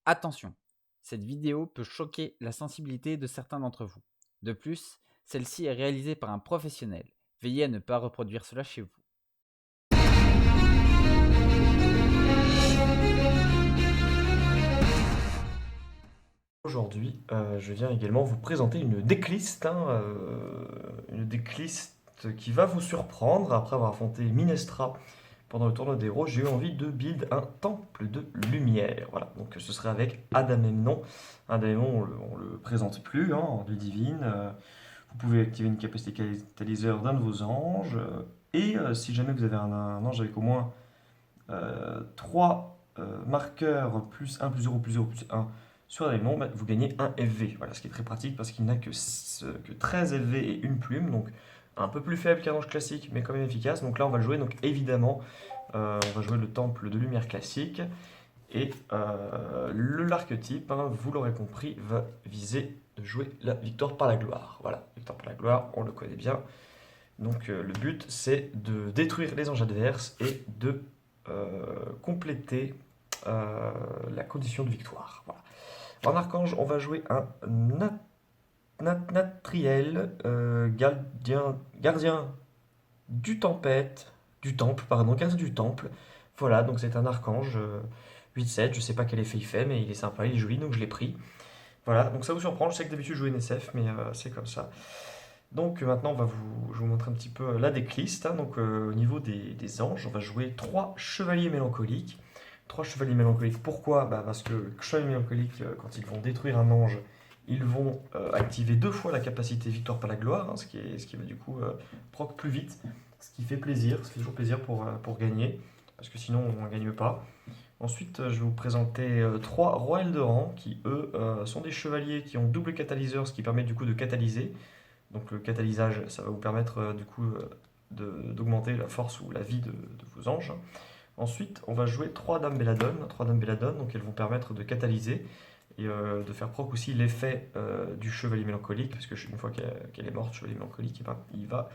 Attention, cette vidéo peut choquer la sensibilité de certains d'entre vous. De plus, celle-ci est réalisée par un professionnel. Veillez à ne pas reproduire cela chez vous. Aujourd'hui, je viens également vous présenter une decklist, une decklist qui va vous surprendre. Après avoir affronté Minestra pendant le tournoi des héros, j'ai eu envie de build un temple de lumière. Voilà, donc ce serait avec Agamemnon. Agamemnon, on le présente plus, en dieu divine. Vous pouvez activer une capacité catalyseur d'un de vos anges. Et si jamais vous avez un ange avec au moins 3 marqueurs plus 1 plus 0 plus 0 plus 1 sur un élément, vous gagnez un FV. Voilà, ce qui est très pratique parce qu'il n'a que 13 FV et une plume, donc un peu plus faible qu'un ange classique, mais quand même efficace. Donc là, on va le jouer. Donc évidemment, on va jouer le temple de lumière classique. Et l'archétype, vous l'aurez compris, va viser de jouer la victoire par la gloire. Voilà, victoire par la gloire, on le connaît bien. Donc le but, c'est de détruire les anges adverses et de compléter la condition de victoire. Voilà. En archange, on va jouer un Natriel, gardien du temple, pardon, gardien du temple. Voilà, donc c'est un archange 8-7, je sais pas quel effet il fait, mais il est sympa, il est joli, donc je l'ai pris. Voilà, donc ça vous surprend, je sais que d'habitude je joue NSF, mais c'est comme ça. Donc maintenant, je vais vous montrer un petit peu la decklist. Donc au niveau des anges, on va jouer 3 chevaliers mélancoliques. 3 chevaliers mélancoliques, pourquoi? Parce que les chevaliers mélancoliques, quand ils vont détruire un ange, ils vont activer 2 fois la capacité victoire par la gloire, ce qui va du coup proc plus vite, ce qui fait plaisir, ça fait toujours plaisir pour gagner, parce que sinon on ne gagne pas. Ensuite, je vais vous présenter 3 rois Elderan, qui eux sont des chevaliers qui ont double catalyseur, ce qui permet du coup de catalyser. Donc le catalysage, ça va vous permettre du coup d'augmenter la force ou la vie de vos anges. Ensuite, on va jouer 3 dames Belladone. 3 dames Belladone, donc elles vont permettre de catalyser et de faire proc aussi l'effet du chevalier mélancolique, parce que une fois qu'elle est morte, chevalier mélancolique, eh ben, il va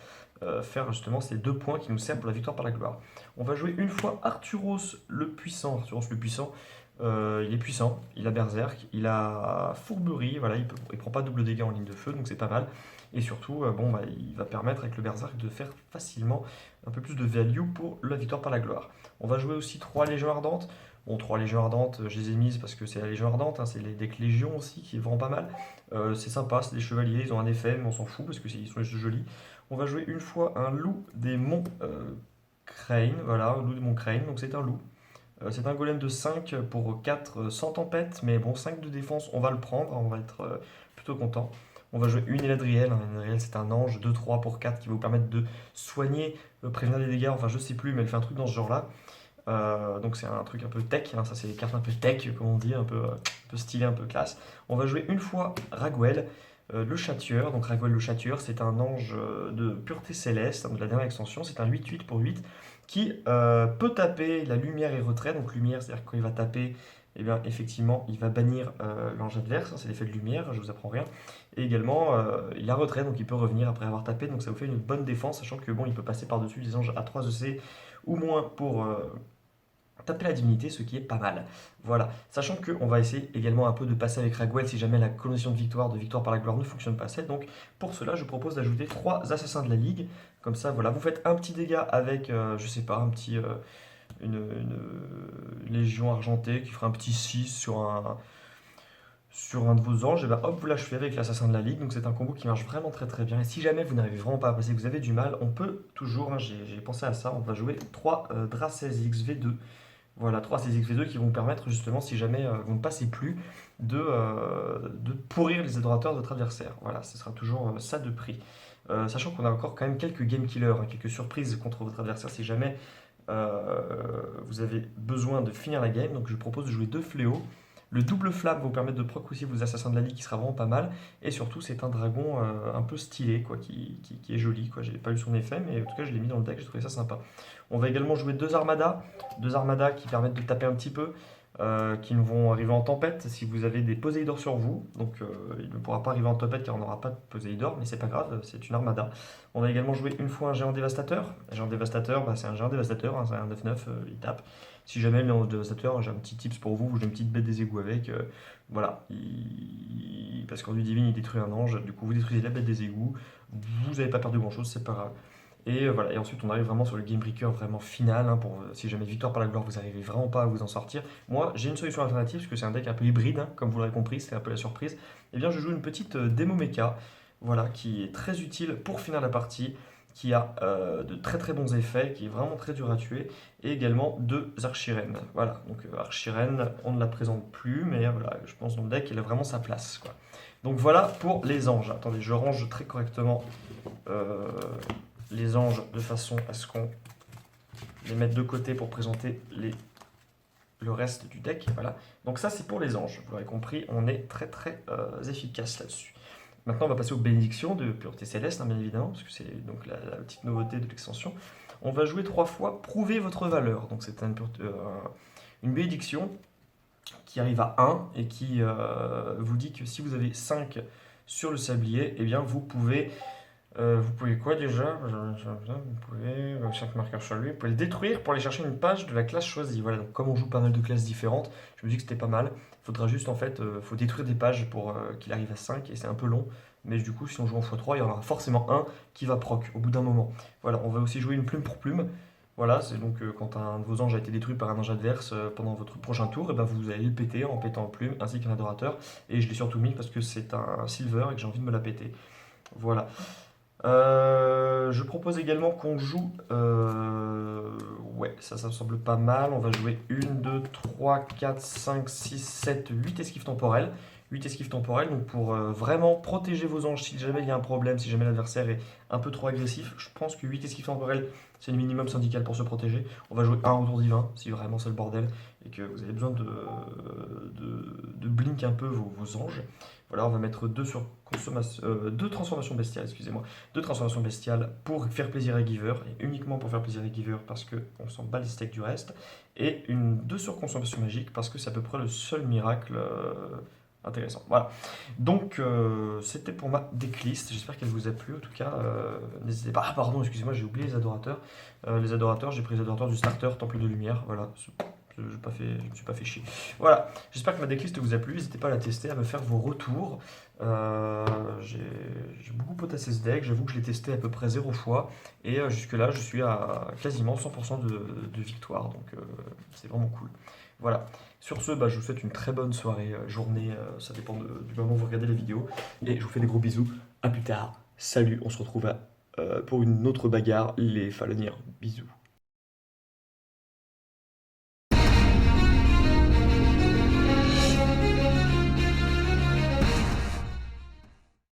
faire justement ces 2 points qui nous servent pour la victoire par la gloire. On va jouer une fois Arturos le puissant. Arturos le puissant, il est puissant, il a berserk, il a fourberie, voilà, il prend pas double dégâts en ligne de feu, donc c'est pas mal. Et surtout, il va permettre avec le berserk de faire facilement un peu plus de value pour la victoire par la gloire. On va jouer aussi 3 légions ardentes. Bon, 3 légions ardentes, je les ai mises parce que c'est la légion ardente, c'est les decks légion aussi qui est vraiment pas mal. C'est sympa, c'est des chevaliers, ils ont un effet, mais on s'en fout parce qu'ils sont juste jolis. On va jouer une fois un loup des monts Crane, voilà, un loup des monts Crane, donc c'est un loup. C'est un golem de 5 pour 4 sans tempête, mais bon, 5 de défense, on va le prendre, on va être plutôt content. On va jouer une Eladriel. Une Eladriel, c'est un ange 2-3 pour 4 qui va vous permettre de soigner, prévenir des dégâts, enfin je sais plus, mais elle fait un truc dans ce genre-là. Donc c'est un truc un peu tech, ça c'est les cartes un peu tech, comme on dit, un peu stylé, un peu classe. On va jouer une fois Raguel, le châtieur. Donc Raguel le châtieur, c'est un ange de pureté céleste, de la dernière extension. C'est un 8-8 pour 8 qui peut taper la lumière et retrait. Donc lumière, c'est-à-dire que quand il va taper, eh bien effectivement, il va bannir l'ange adverse, c'est l'effet de lumière, je vous apprends rien. Et également, il a retrait, donc il peut revenir après avoir tapé, donc ça vous fait une bonne défense, sachant que bon, il peut passer par-dessus des anges à 3 EC ou moins pour taper la divinité, ce qui est pas mal. Voilà, sachant qu'on va essayer également un peu de passer avec Raguel si jamais la condition de victoire par la gloire ne fonctionne pas assez. Donc pour cela, je propose d'ajouter 3 assassins de la ligue. Comme ça, voilà, vous faites un petit dégât avec, je sais pas, une légion argentée qui fera un petit 6 sur un de vos anges, et ben hop, vous l'achevez avec l'assassin de la ligue. Donc c'est un combo qui marche vraiment très très bien. Et si jamais vous n'arrivez vraiment pas à passer, que vous avez du mal, on peut toujours, j'ai pensé à ça, on va jouer 3 Dracès XV2. Voilà, 3 CXV2 qui vont permettre justement, si jamais vous ne passez plus, de pourrir les adorateurs de votre adversaire. Voilà, ce sera toujours ça de prix. Sachant qu'on a encore quand même quelques game killers, quelques surprises contre votre adversaire si jamais vous avez besoin de finir la game. Donc je propose de jouer 2 fléaux. Le double flamme va vous permettre de proc aussi vos assassins de la ligue qui sera vraiment pas mal. Et surtout, c'est un dragon un peu stylé, quoi, qui est joli. Quoi. J'ai pas eu son effet, mais en tout cas, je l'ai mis dans le deck, j'ai trouvé ça sympa. On va également jouer 2 armadas qui permettent de taper un petit peu. qui vont arriver en tempête si vous avez des Poséidors sur vous. Donc il ne pourra pas arriver en tempête car on n'aura pas de Poséidor, mais c'est pas grave, c'est une armada. On a également joué une fois un géant dévastateur. Un géant dévastateur, c'est un géant dévastateur, hein, c'est un 9-9, il tape. Si jamais le géant dévastateur, j'ai un petit tips pour vous, j'ai une petite bête des égouts avec. Voilà, parce qu'en divine il détruit un ange, du coup vous détruisez la bête des égouts, vous n'avez pas perdu grand chose, c'est pas grave. Et voilà, et ensuite on arrive vraiment sur le game breaker vraiment final, hein, pour si jamais victoire par la gloire vous arrivez vraiment pas à vous en sortir. Moi j'ai une solution alternative parce que c'est un deck un peu hybride, hein, comme vous l'aurez compris, c'était un peu la surprise. Et bien je joue une petite démo mecha, voilà, qui est très utile pour finir la partie, qui a de très très bons effets, qui est vraiment très dur à tuer, et également deux archireines. Voilà, donc archirène on ne la présente plus, mais voilà, je pense dans le deck elle a vraiment sa place, quoi. Donc voilà pour les anges. Attendez, je range très correctement euh, les anges de façon à ce qu'on les mette de côté pour présenter le reste du deck. Voilà. Donc ça c'est pour les anges. Vous l'aurez compris, on est très très efficace là-dessus. Maintenant on va passer aux bénédictions de pureté céleste, hein, bien évidemment, parce que c'est donc la petite nouveauté de l'extension. On va jouer 3 fois prouver votre valeur. Donc c'est une bénédiction qui arrive à 1 et qui vous dit que si vous avez 5 sur le sablier, eh bien vous pouvez quoi déjà? Vous pouvez, chaque marqueur sur lui, vous pouvez le détruire pour aller chercher une page de la classe choisie. Voilà, donc comme on joue pas mal de classes différentes, je me dis que c'était pas mal. Il faudra juste en fait, faut détruire des pages pour qu'il arrive à 5 et c'est un peu long. Mais du coup, si on joue en x3, il y en aura forcément un qui va proc au bout d'un moment. Voilà, on va aussi jouer une plume pour plume. Voilà, c'est donc quand un de vos anges a été détruit par un ange adverse pendant votre prochain tour, et ben vous allez le péter en pétant en plume ainsi qu'un adorateur. Et je l'ai surtout mis parce que c'est un silver et que j'ai envie de me la péter. Voilà. Je propose également qu'on joue. Ouais, ça me semble pas mal. On va jouer 1, 2, 3, 4, 5, 6, 7, 8 esquives temporelles. 8 esquives temporelles, donc pour vraiment protéger vos anges si jamais il y a un problème, si jamais l'adversaire est un peu trop agressif. Je pense que 8 esquives temporelles, c'est le minimum syndical pour se protéger. On va jouer un retour divin, si vraiment c'est le bordel, et que vous avez besoin de blink un peu vos anges. Voilà, on va mettre deux transformations bestiales, excusez-moi. Deux transformations bestiales pour faire plaisir à Giver, et uniquement pour faire plaisir à Giver parce qu'on s'en bat les steaks du reste. Et deux surconsommation magique parce que c'est à peu près le seul miracle intéressant. Voilà. Donc c'était pour ma decklist. J'espère qu'elle vous a plu. En tout cas, n'hésitez pas. Ah pardon, excusez-moi, j'ai oublié les adorateurs. Les adorateurs, j'ai pris les adorateurs du starter Temple de Lumière. Voilà. Je ne me suis pas fait chier. Voilà, j'espère que ma decklist vous a plu. N'hésitez pas à la tester, à me faire vos retours. J'ai beaucoup potassé ce deck. J'avoue que je l'ai testé à peu près 0 fois. Et jusque-là, je suis à quasiment 100% de victoire. Donc c'est vraiment cool. Voilà. Sur ce, je vous souhaite une très bonne soirée, journée. Ça dépend du moment où vous regardez la vidéo. Et je vous fais des gros bisous. À plus tard. Salut, on se retrouve pour une autre bagarre. Les Faloniens. Bisous.